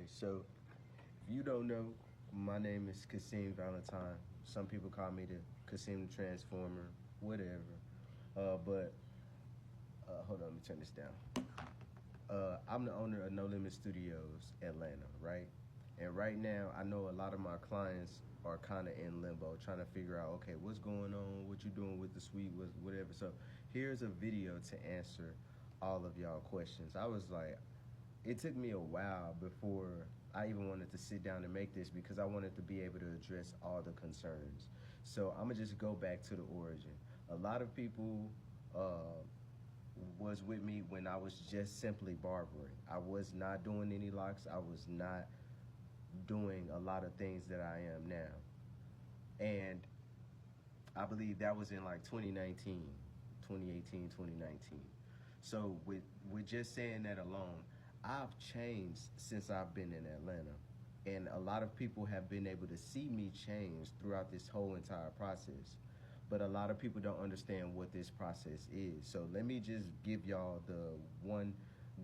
So if you don't know, my name is Kasim Valentine. Some people call me the Kasim the Transformer, whatever. But hold on, let me turn this down. I'm the owner of No Limit Studios, Atlanta, right? And right now, I know a lot of my clients are kind of in limbo, trying to figure out, okay, what's going on, what you doing with the suite, whatever. So here's a video to answer all of y'all questions. I was like, it took me a while before I even wanted to sit down and make this because I wanted to be able to address all the concerns. So I'm gonna just go back to the origin. A lot of people was with me when I was just simply barbering. I was not doing any locks. I was not doing a lot of things that I am now. And I believe that was in like 2019, 2018, 2019. So with just saying that alone, I've changed since I've been in Atlanta. And a lot of people have been able to see me change throughout this whole entire process. But a lot of people don't understand what this process is. So let me just give y'all the one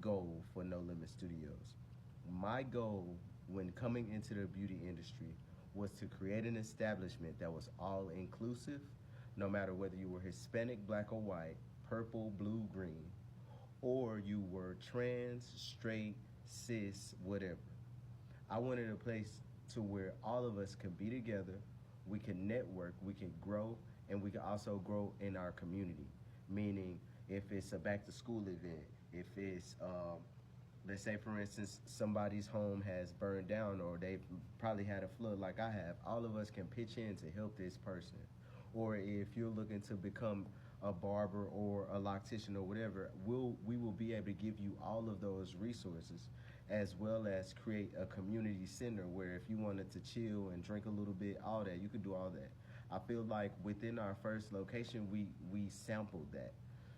goal for No Limit Studios. My goal when coming into the beauty industry was to create an establishment that was all inclusive, no matter whether you were Hispanic, black or white, purple, blue, green, or you were trans, straight, cis, whatever. I wanted a place to where all of us could be together, we can network, we can grow, and we can also grow in our community. Meaning, if it's a back to school event, if it's let's say for instance somebody's home has burned down or they've probably had a flood like I have, all of us can pitch in to help this person. Or if you're looking to become a barber or a loctician or whatever, we will be able to give you all of those resources, as well as create a community center where if you wanted to chill and drink a little bit, all that, you could do all that. I feel like within our first location, we sampled that.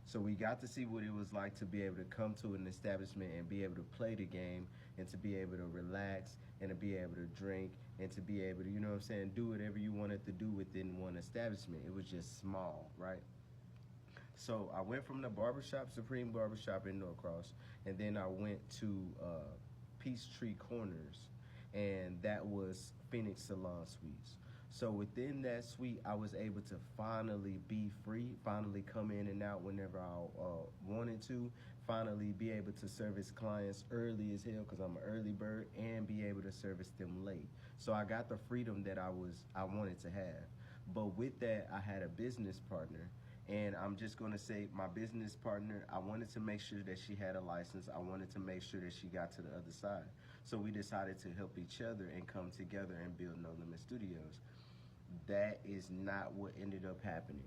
So we got to see what it was like to be able to come to an establishment and be able to play the game and to be able to relax and to be able to drink and to be able to, you know what I'm saying, do whatever you wanted to do within one establishment. It was just small, right? So I went from the barbershop, Supreme Barbershop in Norcross, and then I went to Peachtree Corners, and that was Phoenix Salon Suites. So within that suite, I was able to finally be free, finally come in and out whenever I wanted to, finally be able to service clients early as hell because I'm an early bird, and be able to service them late. So I got the freedom that I wanted to have. But with that, I had a business partner. And I'm just going to say my business partner, I wanted to make sure that she had a license. I wanted to make sure that she got to the other side. So we decided to help each other and come together and build No Limit Studios. That is not what ended up happening.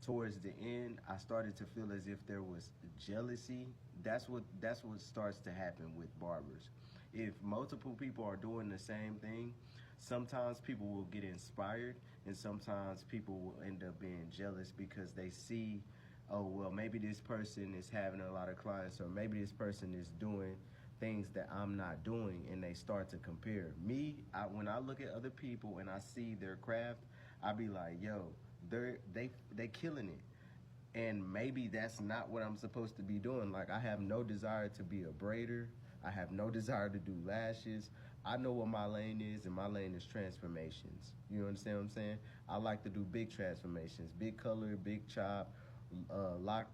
Towards the end, I started to feel as if there was jealousy. That's what starts to happen with barbers. If multiple people are doing the same thing, sometimes people will get inspired, and sometimes people will end up being jealous because they see, oh, well, maybe this person is having a lot of clients, or maybe this person is doing things that I'm not doing, and they start to compare. When I look at other people and I see their craft, I be like, yo, they killing it. And maybe that's not what I'm supposed to be doing. Like, I have no desire to be a braider. I have no desire to do lashes. I know what my lane is, and my lane is transformations. You understand what I'm saying? I like to do big transformations, big color, big chop, lock,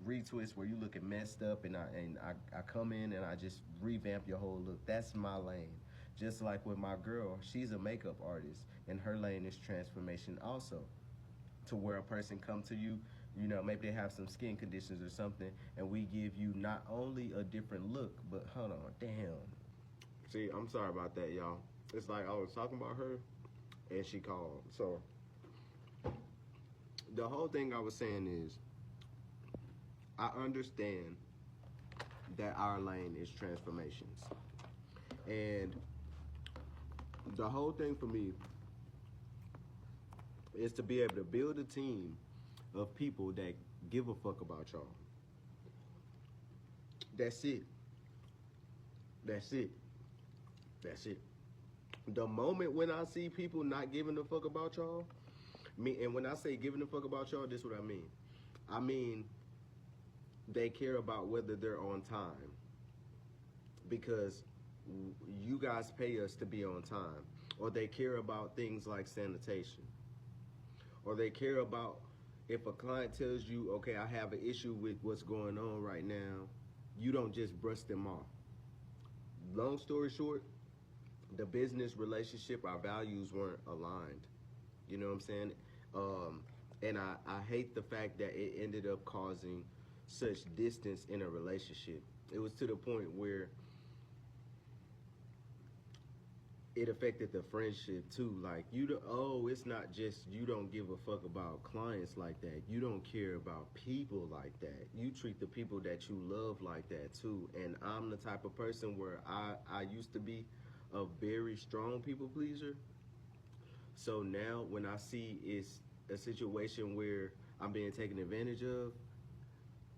retwist where you looking messed up, and I come in and I just revamp your whole look. That's my lane. Just like with my girl, she's a makeup artist, and her lane is transformation also. To where a person come to you, you know, maybe they have some skin conditions or something, and we give you not only a different look, but hold on, damn. See, I'm sorry about that, y'all. It's like I was talking about her, and she called. So the whole thing I was saying is, I understand that our lane is transformations. And the whole thing for me is to be able to build a team of people that give a fuck about y'all. That's it. That's it. That's it. The moment when I see people not giving a fuck about y'all, and when I say giving a fuck about y'all, this is what I mean. I mean, they care about whether they're on time. Because you guys pay us to be on time, or they care about things like sanitation, or they care about if a client tells you, okay, I have an issue with what's going on right now, you don't just brush them off. Long story short, the business relationship, our values weren't aligned. You know what I'm saying? Um, and I hate the fact that it ended up causing such distance in a relationship. It was to the point where it affected the friendship too. Like it's not just you don't give a fuck about clients like that. You don't care about people like that. You treat the people that you love like that too. And I'm the type of person where I used to be a very strong people pleaser. So now when I see it's a situation where I'm being taken advantage of,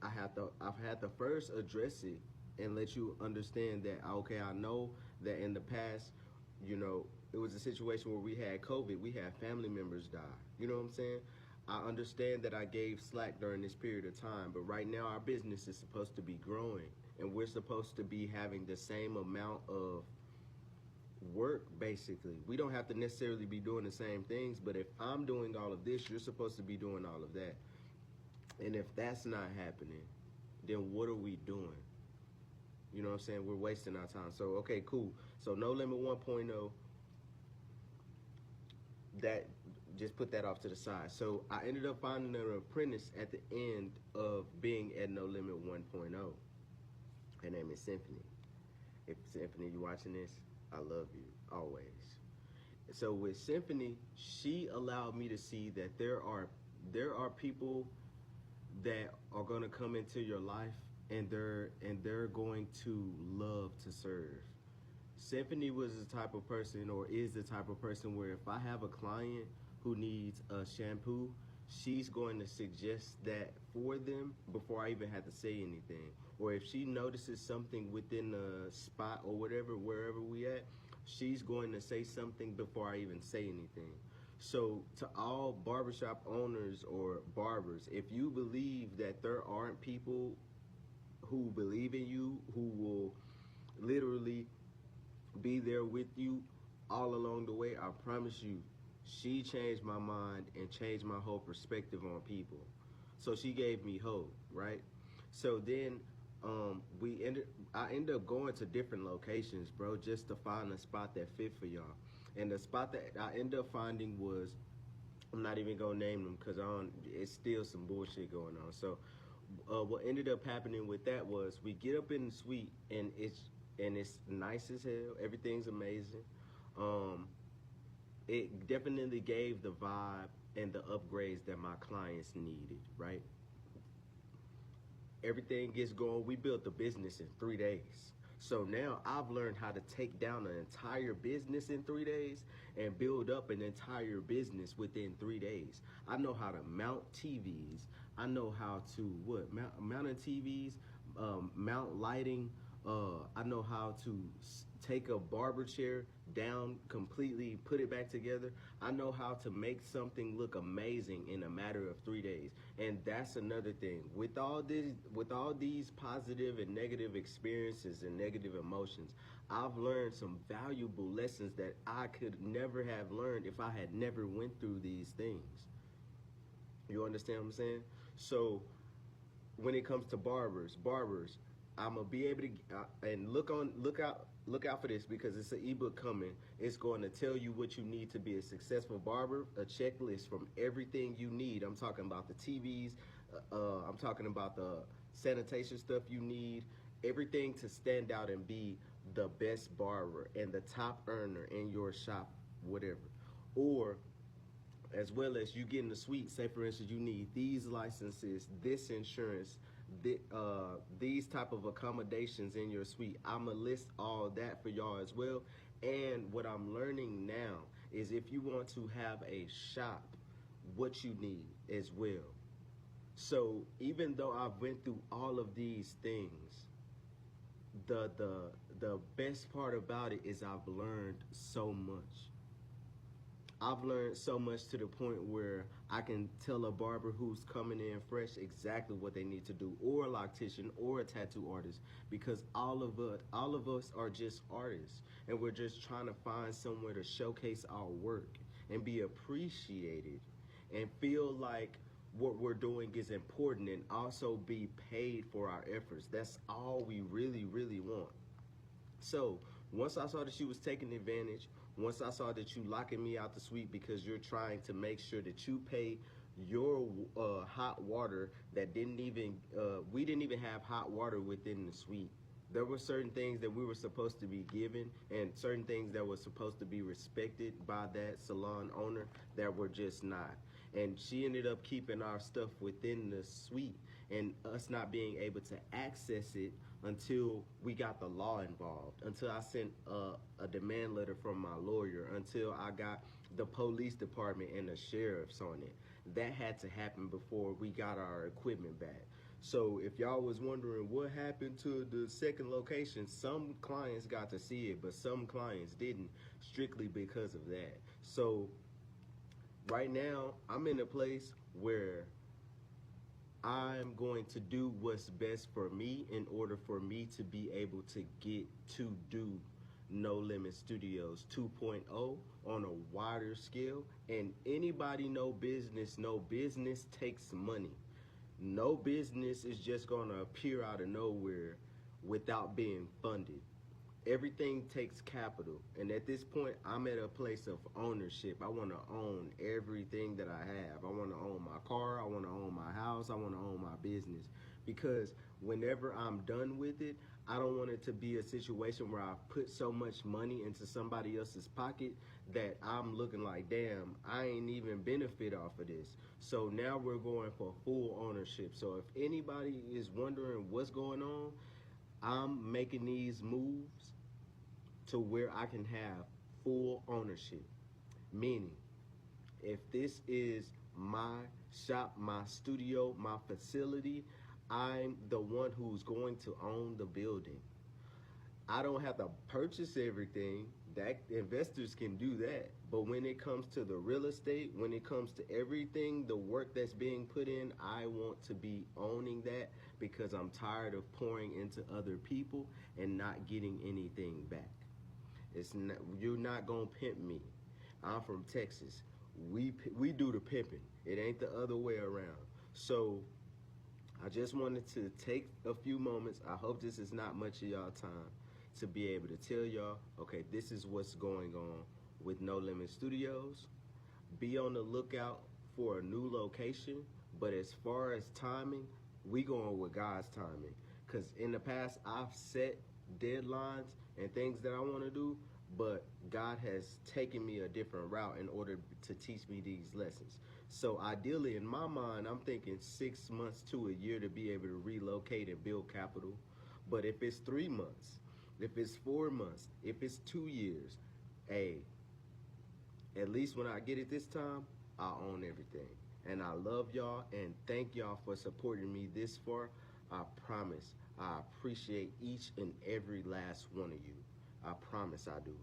I've had to first address it and let you understand that okay, I know that in the past, you know, it was a situation where we had COVID, we had family members die. You know what I'm saying? I understand that I gave slack during this period of time, but right now our business is supposed to be growing and we're supposed to be having the same amount of work basically. We don't have to necessarily be doing the same things, but if I'm doing all of this, you're supposed to be doing all of that. And if that's not happening, then what are we doing? You know what I'm saying? We're wasting our time. So, okay, cool. So, No Limit 1.0, that just put that off to the side. So, I ended up finding an apprentice at the end of being at No Limit 1.0. Her name is Symphony. If Symphony, you watching this, I love you always. So with Symphony, she allowed me to see that there are people that are going to come into your life and they're going to love to serve. Symphony was the type of person or is the type of person where if I have a client who needs a shampoo, she's going to suggest that for them before I even have to say anything. Or if she notices something within a spot or whatever, wherever we at, she's going to say something before I even say anything. So to all barbershop owners or barbers, if you believe that there aren't people who believe in you, who will literally be there with you all along the way, I promise you, she changed my mind and changed my whole perspective on people. So she gave me hope, right? So then we ended. I ended up going to different locations, bro, just to find a spot that fit for y'all. And the spot that I ended up finding was, I'm not even gonna name them because I don't. It's still some bullshit going on. So what ended up happening with that was we get up in the suite and it's nice as hell. Everything's amazing. Um, it definitely gave the vibe and the upgrades that my clients needed, right? Everything gets going. We built the business in 3 days. So now I've learned how to take down an entire business in 3 days and build up an entire business within 3 days. I know how to mount TVs. I know how to mounting TVs, mount lighting. I know how to take a barber chair down completely, put it back together. I know how to make something look amazing in a matter of 3 days. And that's another thing. With all these positive and negative experiences and negative emotions, I've learned some valuable lessons that I could never have learned if I had never went through these things. You understand what I'm saying? So when it comes to barbers, I'm gonna be able to and look out for this because it's an ebook coming. It's going to tell you what you need to be a successful barber, a checklist from everything you need. I'm talking about the TVs, I'm talking about the sanitation stuff you need, everything to stand out and be the best barber and the top earner in your shop, whatever. Or as well as you get in the suite, say for instance you need these licenses, this insurance, these type of accommodations in your suite. I'ma list all that for y'all as well. And what I'm learning now is if you want to have a shop, what you need as well. So even though I've went through all of these things, the best part about it is I've learned so much. I've learned so much to the point where I can tell a barber who's coming in fresh exactly what they need to do, or a loctician, or a tattoo artist, because all of us are just artists, and we're just trying to find somewhere to showcase our work and be appreciated, and feel like what we're doing is important, and also be paid for our efforts. That's all we really, really want. So once I saw that she was taking advantage, once I saw that you locking me out the suite because you're trying to make sure that you pay your hot water that didn't even we didn't even have hot water within the suite. There were certain things that we were supposed to be given, and certain things that were supposed to be respected by that salon owner that were just not. And she ended up keeping our stuff within the suite, and us not being able to access it until we got the law involved, until I sent a demand letter from my lawyer, until I got the police department and the sheriffs on it. That had to happen before we got our equipment back. So if y'all was wondering what happened to the second location, some clients got to see it, but some clients didn't, strictly because of that. So right now, I'm in a place where I'm going to do what's best for me in order for me to be able to get to do No Limit Studios 2.0 on a wider scale. And anybody know business takes money. No business is just going to appear out of nowhere without being funded. Everything takes capital, and at this point I'm at a place of ownership. I want to own everything that I have. I want to own my car, I want to own my house, I want to own my business, because whenever I'm done with it, I don't want it to be a situation where I put so much money into somebody else's pocket that I'm looking like, damn, I ain't even benefit off of this. So now we're going for full ownership. So if anybody is wondering what's going on, I'm making these moves to where I can have full ownership. Meaning, if this is my shop, my studio, my facility, I'm the one who's going to own the building. I don't have to purchase everything. That investors can do that. But when it comes to the real estate, when it comes to everything, the work that's being put in, I want to be owning that, because I'm tired of pouring into other people and not getting anything back. It's not, you're not gonna pimp me. I'm from Texas. We do the pimping. It ain't the other way around. So I just wanted to take a few moments. I hope this is not much of y'all time, to be able to tell y'all, okay, this is what's going on with No Limit Studios. Be on the lookout for a new location, but as far as timing, we going with God's timing. Because in the past, I've set deadlines and things that I want to do, but God has taken me a different route in order to teach me these lessons. So ideally, in my mind, I'm thinking 6 months to a year to be able to relocate and build capital. But if it's 3 months, if it's 4 months, if it's 2 years, hey, at least when I get it this time, I own everything. And I love y'all, and thank y'all for supporting me this far. I promise I appreciate each and every last one of you. I promise I do.